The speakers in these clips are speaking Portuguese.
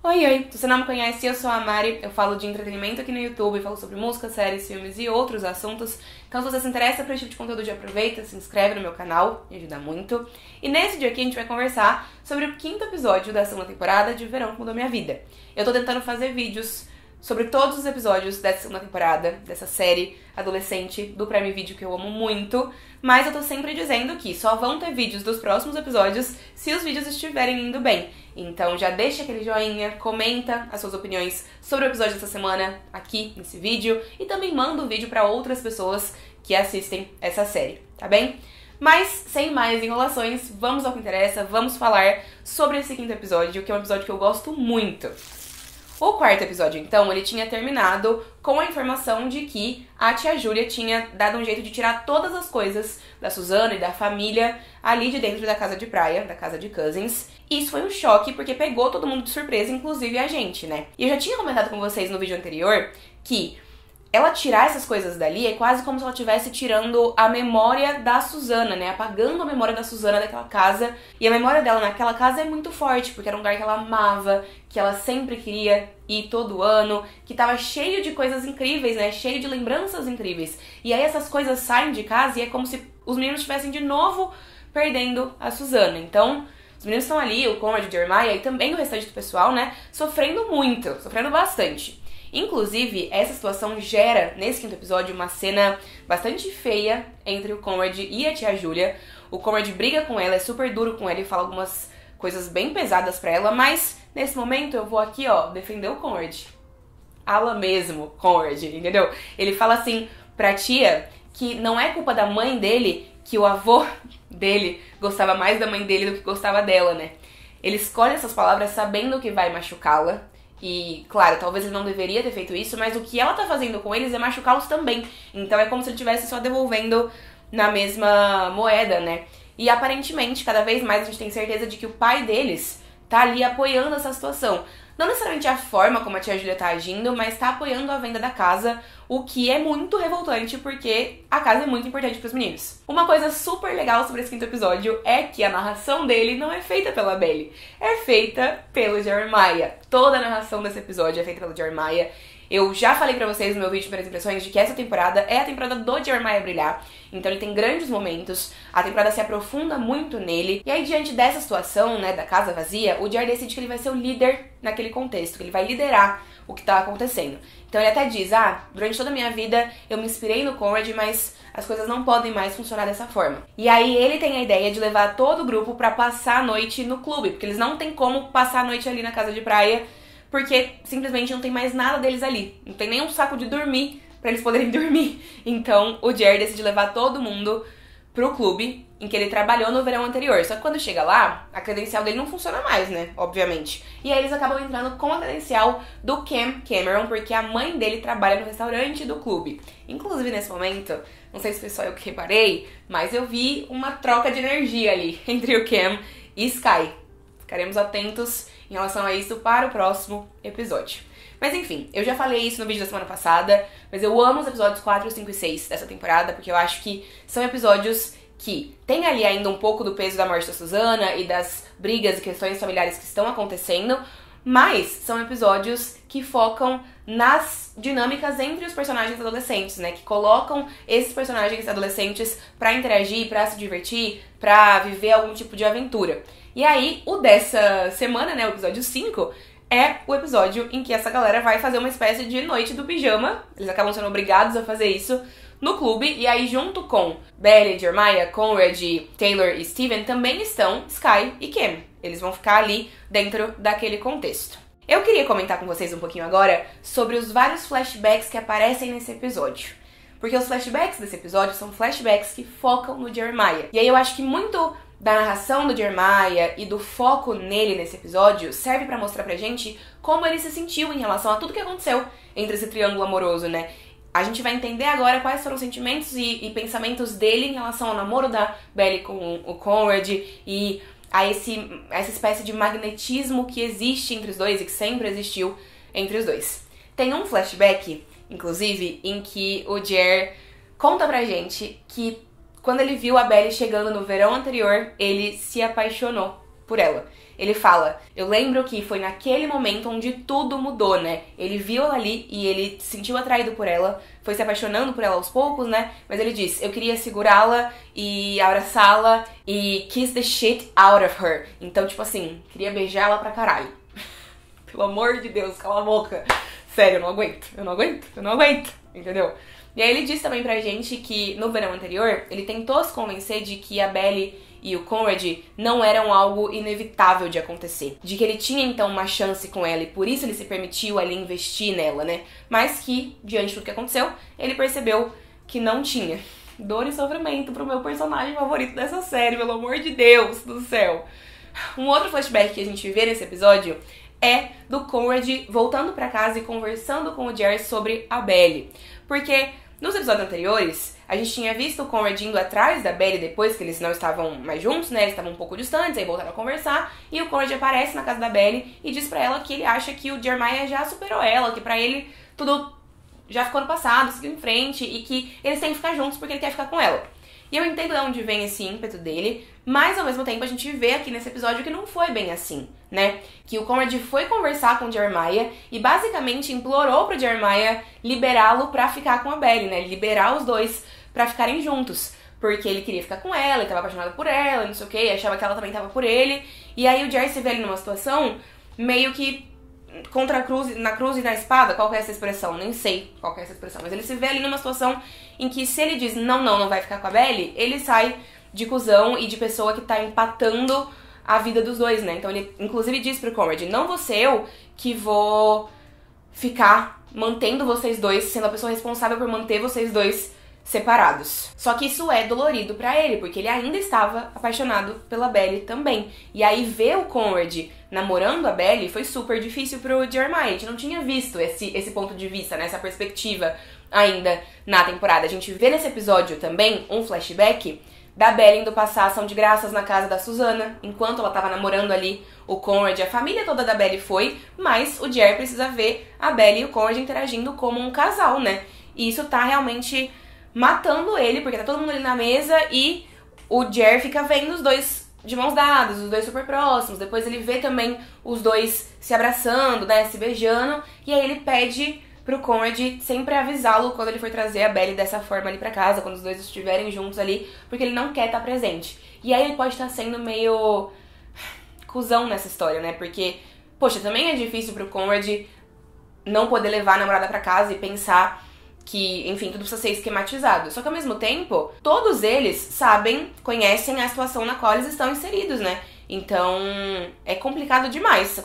Oi, oi! Se você não me conhece, eu sou a Mari, eu falo de entretenimento aqui no YouTube, falo sobre música, séries, filmes e outros assuntos. Então se você se interessa por esse tipo de conteúdo, já aproveita, se inscreve no meu canal, me ajuda muito. E nesse dia aqui a gente vai conversar sobre o 5º episódio da segunda temporada de Verão que Mudou Minha Vida. Eu tô tentando fazer vídeos sobre todos os episódios dessa segunda temporada, dessa série adolescente do Prime Video que eu amo muito, mas eu tô sempre dizendo que só vão ter vídeos dos próximos episódios se os vídeos estiverem indo bem. Então já deixa aquele joinha, comenta as suas opiniões sobre o episódio dessa semana aqui nesse vídeo e também manda o vídeo pra outras pessoas que assistem essa série, tá bem? Mas, sem mais enrolações, vamos ao que interessa, vamos falar sobre esse 5º episódio, que é um episódio que eu gosto muito. O 4º episódio, então, ele tinha terminado com a informação de que a tia Júlia tinha dado um jeito de tirar todas as coisas da Susana e da família ali de dentro da casa de praia, da casa de Cousins. E isso foi um choque, porque pegou todo mundo de surpresa, inclusive a gente, né? E eu já tinha comentado com vocês no vídeo anterior que ela tirar essas coisas dali é quase como se ela estivesse tirando a memória da Susana, né? Apagando a memória da Susana daquela casa. E a memória dela naquela casa é muito forte, porque era um lugar que ela amava, que ela sempre queria ir todo ano, que tava cheio de coisas incríveis, né? Cheio de lembranças incríveis. E aí essas coisas saem de casa e é como se os meninos estivessem de novo perdendo a Susana. Então, os meninos estão ali, o Conrad, o Jeremiah e também o restante do pessoal, né? Sofrendo muito, sofrendo bastante. Inclusive, essa situação gera, nesse 5º episódio, uma cena bastante feia entre o Conrad e a tia Júlia. O Conrad briga com ela, é super duro com ela e fala algumas coisas bem pesadas pra ela, mas nesse momento eu vou aqui, ó, defender o Conrad. Ala mesmo, Conrad, entendeu? Ele fala assim pra tia que não é culpa da mãe dele que o avô dele gostava mais da mãe dele do que gostava dela, né? Ele escolhe essas palavras sabendo que vai machucá-la. E, claro, talvez ele não deveria ter feito isso, mas o que ela tá fazendo com eles é machucá-los também. Então é como se ele estivesse só devolvendo na mesma moeda, né? E aparentemente, cada vez mais a gente tem certeza de que o pai deles tá ali apoiando essa situação. Não necessariamente a forma como a tia Júlia tá agindo, mas tá apoiando a venda da casa, o que é muito revoltante porque a casa é muito importante pros meninos. Uma coisa super legal sobre esse 5º episódio é que a narração dele não é feita pela Belly, é feita pelo Jeremiah. Toda a narração desse episódio é feita pelo Jeremiah. Eu já falei pra vocês no meu vídeo de primeiras impressões de que essa temporada é a temporada do Jeremiah brilhar. Então ele tem grandes momentos, a temporada se aprofunda muito nele. E aí, diante dessa situação, né, da casa vazia, o Jer decide que ele vai ser o líder naquele contexto, que ele vai liderar o que tá acontecendo. Então ele até diz, durante toda a minha vida eu me inspirei no Conrad, mas as coisas não podem mais funcionar dessa forma. E aí ele tem a ideia de levar todo o grupo pra passar a noite no clube, porque eles não tem como passar a noite ali na casa de praia, porque simplesmente não tem mais nada deles ali. Não tem nem um saco de dormir pra eles poderem dormir. Então o Jer decide levar todo mundo pro clube em que ele trabalhou no verão anterior. Só que quando chega lá, a credencial dele não funciona mais, né? Obviamente. E aí eles acabam entrando com a credencial do Cam Cameron, porque a mãe dele trabalha no restaurante do clube. Inclusive, nesse momento, não sei se foi só eu que reparei, mas eu vi uma troca de energia ali entre o Cam e Sky. Ficaremos atentos em relação a isso para o próximo episódio. Mas enfim, eu já falei isso no vídeo da semana passada, mas eu amo os episódios 4, 5 e 6 dessa temporada, porque eu acho que são episódios que tem ali ainda um pouco do peso da morte da Susana e das brigas e questões familiares que estão acontecendo, mas são episódios que focam nas dinâmicas entre os personagens adolescentes, né? Que colocam esses personagens adolescentes pra interagir, pra se divertir, pra viver algum tipo de aventura. E aí, o dessa semana, né, o episódio 5, é o episódio em que essa galera vai fazer uma espécie de noite do pijama. Eles acabam sendo obrigados a fazer isso no clube. E aí, junto com Belly, Jeremiah, Conrad, Taylor e Steven, também estão Sky e Cam. Eles vão ficar ali dentro daquele contexto. Eu queria comentar com vocês um pouquinho agora sobre os vários flashbacks que aparecem nesse episódio. Porque os flashbacks desse episódio são flashbacks que focam no Jeremiah. E aí eu acho que muito da narração do Jeremiah e do foco nele nesse episódio serve pra mostrar pra gente como ele se sentiu em relação a tudo que aconteceu entre esse triângulo amoroso, né? A gente vai entender agora quais foram os sentimentos e pensamentos dele em relação ao namoro da Belly com o Conrad e a essa espécie de magnetismo que existe entre os dois e que sempre existiu entre os dois. Tem um flashback, inclusive, em que o Jer conta pra gente que quando ele viu a Belly chegando no verão anterior, ele se apaixonou por ela. ele fala, eu lembro que foi naquele momento onde tudo mudou, né? Ele viu ela ali e ele se sentiu atraído por ela, foi se apaixonando por ela aos poucos, né? Mas ele diz, eu queria segurá-la e abraçá-la e kiss the shit out of her. Então, tipo assim, queria beijá-la pra caralho. Pelo amor de Deus, cala a boca. Sério, eu não aguento, entendeu? E aí ele diz também pra gente que no verão anterior, ele tentou se convencer de que a Belly e o Conrad não eram algo inevitável de acontecer. De que ele tinha então uma chance com ela e por isso ele se permitiu ali investir nela, né? Mas que, diante de tudo que aconteceu, ele percebeu que não tinha. Dor e sofrimento pro meu personagem favorito dessa série, pelo amor de Deus do céu. Um outro flashback que a gente vê nesse episódio é do Conrad voltando pra casa e conversando com o Jerry sobre a Belly. Porque nos episódios anteriores, a gente tinha visto o Conrad indo atrás da Belly depois que eles não estavam mais juntos, né? Eles estavam um pouco distantes, aí voltaram a conversar. E o Conrad aparece na casa da Belly e diz pra ela que ele acha que o Jeremiah já superou ela, que pra ele tudo já ficou no passado, seguiu em frente e que eles têm que ficar juntos porque ele quer ficar com ela. E eu entendo de onde vem esse ímpeto dele, mas ao mesmo tempo a gente vê aqui nesse episódio que não foi bem assim, né? Que o Conrad foi conversar com o Jeremiah e basicamente implorou pro Jeremiah liberá-lo pra ficar com a Belly, né? Liberar os dois pra ficarem juntos. Porque ele queria ficar com ela, ele tava apaixonado por ela, não sei o que, achava que ela também tava por ele. E aí o Jerry se vê ali numa situação meio que contra a cruz, na cruz e na espada, qual que é essa expressão? Nem sei qual que é essa expressão, mas ele se vê ali numa situação em que se ele diz não vai ficar com a Belly, ele sai de cuzão e de pessoa que tá empatando a vida dos dois, né? Então ele inclusive diz pro Conrad, não vou ser eu que vou ficar mantendo vocês dois, sendo a pessoa responsável por manter vocês dois separados. Só que isso é dolorido pra ele, porque ele ainda estava apaixonado pela Belly também. E aí ver o Conrad namorando a Belly foi super difícil pro Jeremiah. A gente não tinha visto esse ponto de vista, né? Essa perspectiva ainda na temporada. A gente vê nesse episódio também um flashback da Belly indo passar ação de graças na casa da Susana, enquanto ela tava namorando ali o Conrad. A família toda da Belly foi, mas o Jerry precisa ver a Belly e o Conrad interagindo como um casal, né? E isso tá realmente matando ele, porque tá todo mundo ali na mesa e o Jerry fica vendo os dois de mãos dadas, os dois super próximos. Depois ele vê também os dois se abraçando, né, se beijando. E aí ele pede pro Conrad sempre avisá-lo quando ele for trazer a Belly dessa forma ali pra casa, quando os dois estiverem juntos ali, porque ele não quer estar presente. E aí ele pode estar sendo meio cuzão nessa história, né, porque, poxa, também é difícil pro Conrad não poder levar a namorada pra casa e pensar que, enfim, tudo precisa ser esquematizado. Só que ao mesmo tempo, todos eles sabem, conhecem a situação na qual eles estão inseridos, né? Então, é complicado demais,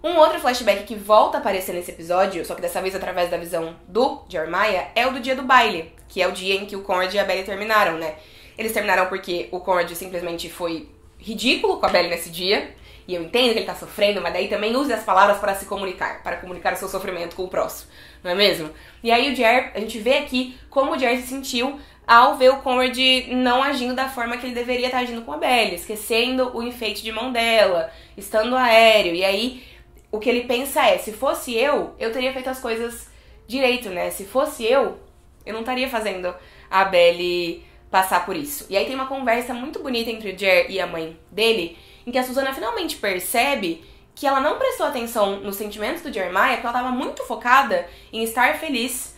Um outro flashback que volta a aparecer nesse episódio, só que dessa vez através da visão do Jeremiah, é o do dia do baile, que é o dia em que o Conrad e a Belly terminaram, né? Eles terminaram porque o Conrad simplesmente foi ridículo com a Belly nesse dia, e eu entendo que ele tá sofrendo, mas daí também use as palavras para se comunicar, para comunicar o seu sofrimento com o próximo, não é mesmo? E aí o Jerry, a gente vê aqui como o Jerry se sentiu ao ver o Conrad não agindo da forma que ele deveria estar agindo com a Belly, esquecendo o enfeite de mão dela, estando aéreo. E aí o que ele pensa é, se fosse eu teria feito as coisas direito, né? Se fosse eu não estaria fazendo a Belly passar por isso. E aí tem uma conversa muito bonita entre o Jerry e a mãe dele, em que a Susana finalmente percebe que ela não prestou atenção nos sentimentos do Jeremiah, porque ela estava muito focada em estar feliz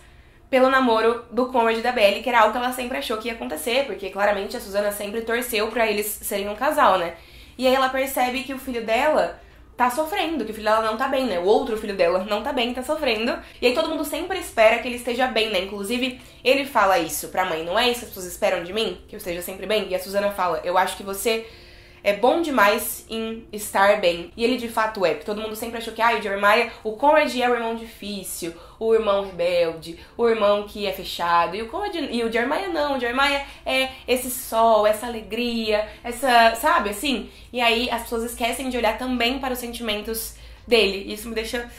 pelo namoro do Conrad e da Belly, que era algo que ela sempre achou que ia acontecer, porque claramente a Susana sempre torceu pra eles serem um casal, né? E aí ela percebe que o filho dela tá sofrendo, que o filho dela não tá bem, né? O outro filho dela não tá bem, tá sofrendo. E aí todo mundo sempre espera que ele esteja bem, né? Inclusive, ele fala isso pra mãe, não é isso que as pessoas esperam de mim? Que eu esteja sempre bem? E a Susana fala, eu acho que você é bom demais em estar bem. E ele de fato é, porque todo mundo sempre achou que o Jeremiah, o Conrad é o irmão difícil, o irmão rebelde, o irmão que é fechado. E o Jeremiah não, o Jeremiah é esse sol, essa alegria, essa, sabe, assim? E aí as pessoas esquecem de olhar também para os sentimentos dele. E isso me deixa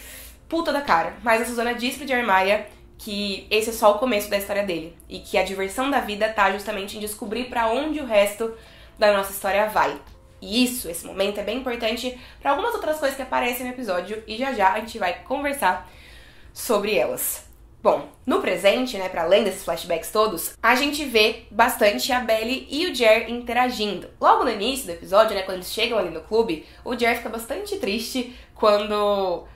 puta da cara. Mas a Susana diz pro Jeremiah que esse é só o começo da história dele. E que a diversão da vida tá justamente em descobrir pra onde o resto da nossa história vai. E esse momento é bem importante para algumas outras coisas que aparecem no episódio e já já a gente vai conversar sobre elas. Bom, no presente, né, pra além desses flashbacks todos, a gente vê bastante a Belly e o Jer interagindo. Logo no início do episódio, né, quando eles chegam ali no clube, o Jer fica bastante triste quando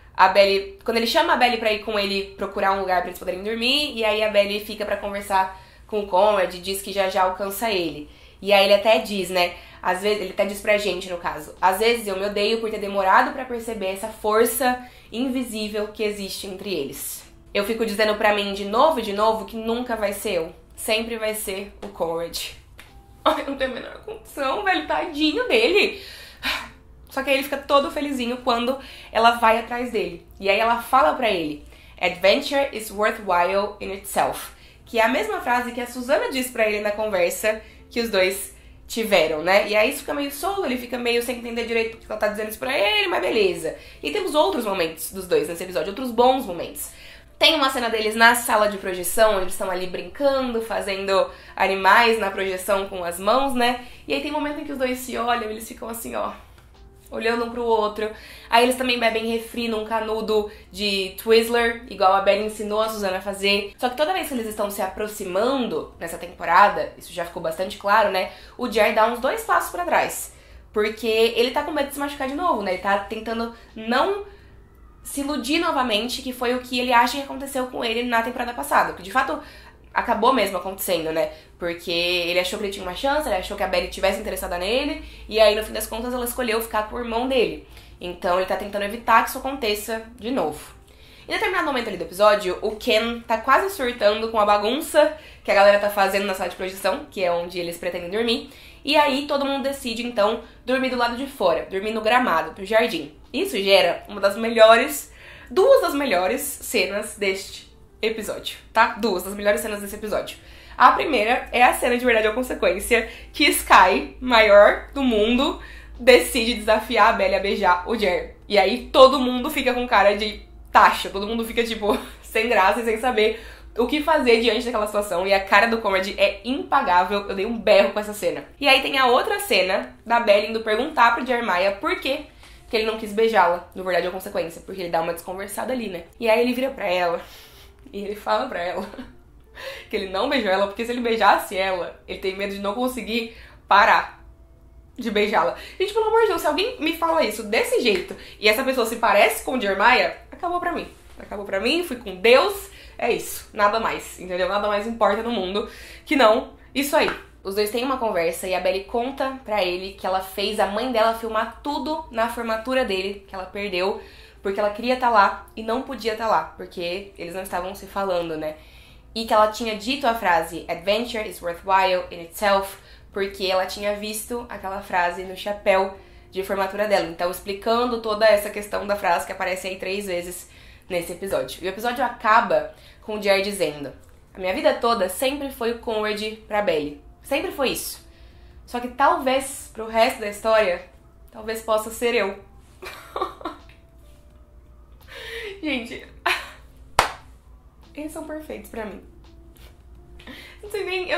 ele chama a Belly pra ir com ele procurar um lugar pra eles poderem dormir, e aí a Belly fica pra conversar com o Conrad e diz que já alcança ele. E aí ele até diz, né, às vezes, ele até diz pra gente, no caso, às vezes eu me odeio por ter demorado pra perceber essa força invisível que existe entre eles. Eu fico dizendo pra mim de novo que nunca vai ser eu. Sempre vai ser o Conrad. Ai, não tem a menor condição, velho. Tadinho dele. Só que aí ele fica todo felizinho quando ela vai atrás dele. E aí ela fala pra ele: Adventure is worthwhile in itself. Que é a mesma frase que a Susana disse pra ele na conversa que os dois tiveram, né? E aí isso fica meio solto, ele fica meio sem entender direito porque ela tá dizendo isso pra ele, mas beleza. E temos outros momentos dos dois nesse episódio, outros bons momentos. Tem uma cena deles na sala de projeção, onde eles estão ali brincando, fazendo animais na projeção com as mãos, né? E aí tem um momento em que os dois se olham, eles ficam assim, ó, olhando um pro outro. Aí eles também bebem refri num canudo de Twizzler, igual a Belly ensinou a Susana a fazer. Só que toda vez que eles estão se aproximando nessa temporada, isso já ficou bastante claro, né? O Jer dá uns 2 passos pra trás. Porque ele tá com medo de se machucar de novo, né? Ele tá tentando não se iludir novamente, que foi o que ele acha que aconteceu com ele na temporada passada. Que de fato acabou mesmo acontecendo, né? Porque ele achou que ele tinha uma chance, ele achou que a Belly tivesse interessada nele, e aí no fim das contas ela escolheu ficar com o irmão dele. Então ele tá tentando evitar que isso aconteça de novo. Em determinado momento ali do episódio, o Ken tá quase surtando com a bagunça que a galera tá fazendo na sala de projeção, que é onde eles pretendem dormir. E aí todo mundo decide, então, dormir do lado de fora, dormir no gramado, do jardim. Isso gera duas das melhores cenas deste episódio, tá? 2 das melhores cenas desse episódio. A primeira é a cena de Verdade ou Consequência, que Sky, maior do mundo, decide desafiar a Belly a beijar o Jer. E aí todo mundo fica com cara de taxa, todo mundo fica, tipo, sem graça e sem saber o que fazer diante daquela situação. E a cara do Conrad é impagável, eu dei um berro com essa cena. E aí tem a outra cena da Belly indo perguntar pro Jeremiah por quê que ele não quis beijá-la, no Verdade ou Consequência, porque ele dá uma desconversada ali, né? E aí ele vira pra ela e ele fala pra ela que ele não beijou ela, porque se ele beijasse ela, ele tem medo de não conseguir parar de beijá-la. Gente, pelo amor de Deus, se alguém me fala isso desse jeito e essa pessoa se parece com o Jeremiah, acabou pra mim. Acabou pra mim, fui com Deus, é isso. Nada mais, entendeu? Nada mais importa no mundo que não isso aí. Os dois têm uma conversa e a Belly conta pra ele que ela fez a mãe dela filmar tudo na formatura dele, que ela perdeu, porque ela queria estar lá e não podia estar lá, porque eles não estavam se falando, né? E que ela tinha dito a frase Adventure is worthwhile in itself, porque ela tinha visto aquela frase no chapéu de formatura dela. Então, explicando toda essa questão da frase que aparece aí 3 vezes nesse episódio. E o episódio acaba com o Jer dizendo: a minha vida toda sempre foi o Conrad pra Belly. Sempre foi isso. Só que talvez, pro resto da história, talvez possa ser eu. Gente, eles são perfeitos pra mim. Não sei nem...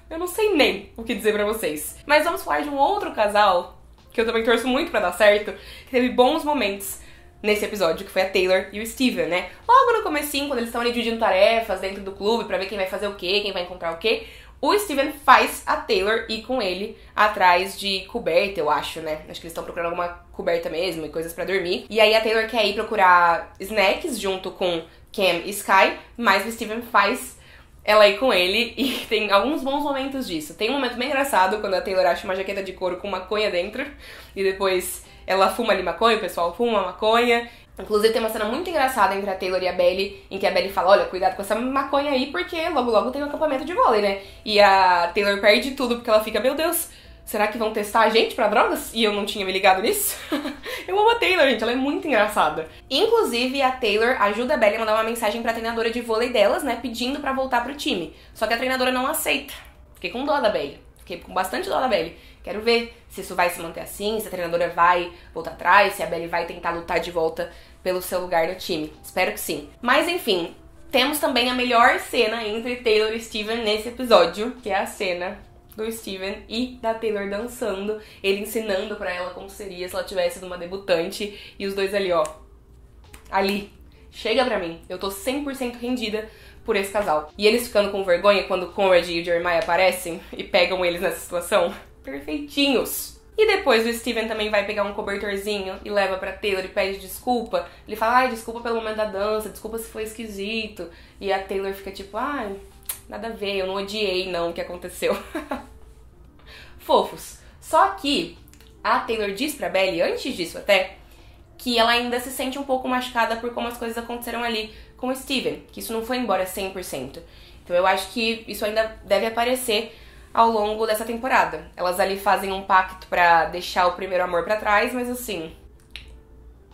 Eu não sei nem o que dizer pra vocês. Mas vamos falar de um outro casal que eu também torço muito pra dar certo, que teve bons momentos nesse episódio, que foi a Taylor e o Steven, né? Logo no comecinho, quando eles estão ali dividindo tarefas dentro do clube pra ver quem vai fazer o quê, quem vai encontrar o quê, o Steven faz a Taylor ir com ele atrás de coberta, eu acho, né? Acho que eles estão procurando alguma coberta mesmo e coisas pra dormir. E aí a Taylor quer ir procurar snacks junto com Cam e Sky, mas o Steven faz ela ir com ele e tem alguns bons momentos disso. Tem um momento bem engraçado quando a Taylor acha uma jaqueta de couro com maconha dentro e depois ela fuma ali maconha, o pessoal fuma maconha. Inclusive tem uma cena muito engraçada entre a Taylor e a Belly, em que a Belly fala, olha, cuidado com essa maconha aí, porque logo logo tem um acampamento de vôlei, né? E a Taylor perde tudo, porque ela fica, meu Deus, será que vão testar a gente pra drogas? E eu não tinha me ligado nisso. Eu amo a Taylor, gente, ela é muito engraçada. Inclusive, a Taylor ajuda a Belly a mandar uma mensagem pra treinadora de vôlei delas, né, pedindo pra voltar pro time. Só que a treinadora não aceita. Fiquei com dó da Belly. Fiquei com bastante dó da Belly. Quero ver se isso vai se manter assim, se a treinadora vai voltar atrás, se a Belly vai tentar lutar de volta pelo seu lugar no time. Espero que sim. Mas enfim, temos também a melhor cena entre Taylor e Steven nesse episódio, que é a cena do Steven e da Taylor dançando, ele ensinando pra ela como seria se ela tivesse numa debutante, e os dois ali, ó, ali, chega pra mim. Eu tô 100% rendida por esse casal. E eles ficando com vergonha quando o Conrad e o Jeremiah aparecem e pegam eles nessa situação. Perfeitinhos! E depois o Steven também vai pegar um cobertorzinho e leva pra Taylor e pede desculpa. Ele fala, ai, desculpa pelo momento da dança, desculpa se foi esquisito. E a Taylor fica tipo, ai, nada a ver, eu não odiei não o que aconteceu. Fofos. Só que a Taylor diz pra Belly, antes disso até, que ela ainda se sente um pouco machucada por como as coisas aconteceram ali com o Steven, que isso não foi embora 100%. Então eu acho que isso ainda deve aparecer ao longo dessa temporada. Elas ali fazem um pacto pra deixar o primeiro amor pra trás, mas assim,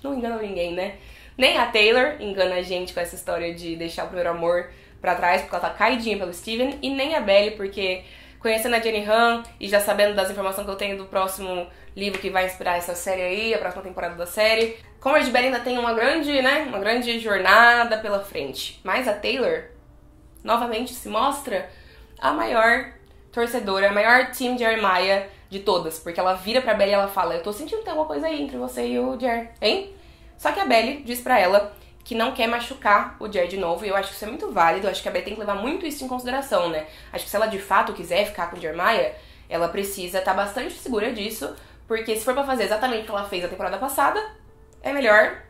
não enganam ninguém, né? Nem a Taylor engana a gente com essa história de deixar o primeiro amor pra trás, porque ela tá caidinha pelo Steven, e nem a Belly, porque conhecendo a Jenny Han e já sabendo das informações que eu tenho do próximo livro que vai inspirar essa série aí, a próxima temporada da série, Conrad e Belly ainda tem uma grande jornada pela frente. Mas a Taylor, novamente, se mostra a maior torcedora, a maior team Jeremiah de todas. Porque ela vira pra Belly e ela fala, eu tô sentindo que tem alguma coisa aí entre você e o Jer, hein? Só que a Belly diz pra ela que não quer machucar o Jer de novo, e eu acho que isso é muito válido, eu acho que a Belly tem que levar muito isso em consideração, né? Acho que se ela de fato quiser ficar com o Jeremiah, ela precisa estar bastante segura disso, porque se for pra fazer exatamente o que ela fez na temporada passada, é melhor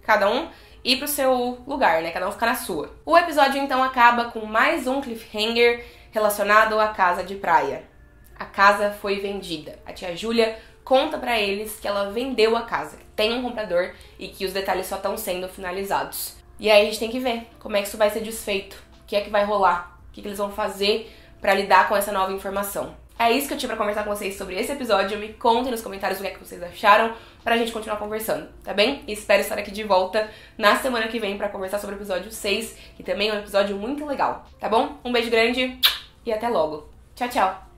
cada um ir pro seu lugar, né? Cada um ficar na sua. O episódio então acaba com mais um cliffhanger relacionado à casa de praia. A casa foi vendida. A tia Júlia conta pra eles que ela vendeu a casa, que tem um comprador e que os detalhes só estão sendo finalizados. E aí a gente tem que ver como é que isso vai ser desfeito, o que é que vai rolar, o que eles vão fazer pra lidar com essa nova informação. É isso que eu tinha pra conversar com vocês sobre esse episódio. Me contem nos comentários o que é que vocês acharam pra gente continuar conversando, tá bem? E espero estar aqui de volta na semana que vem pra conversar sobre o episódio 6, que também é um episódio muito legal, tá bom? Um beijo grande e até logo. Tchau, tchau!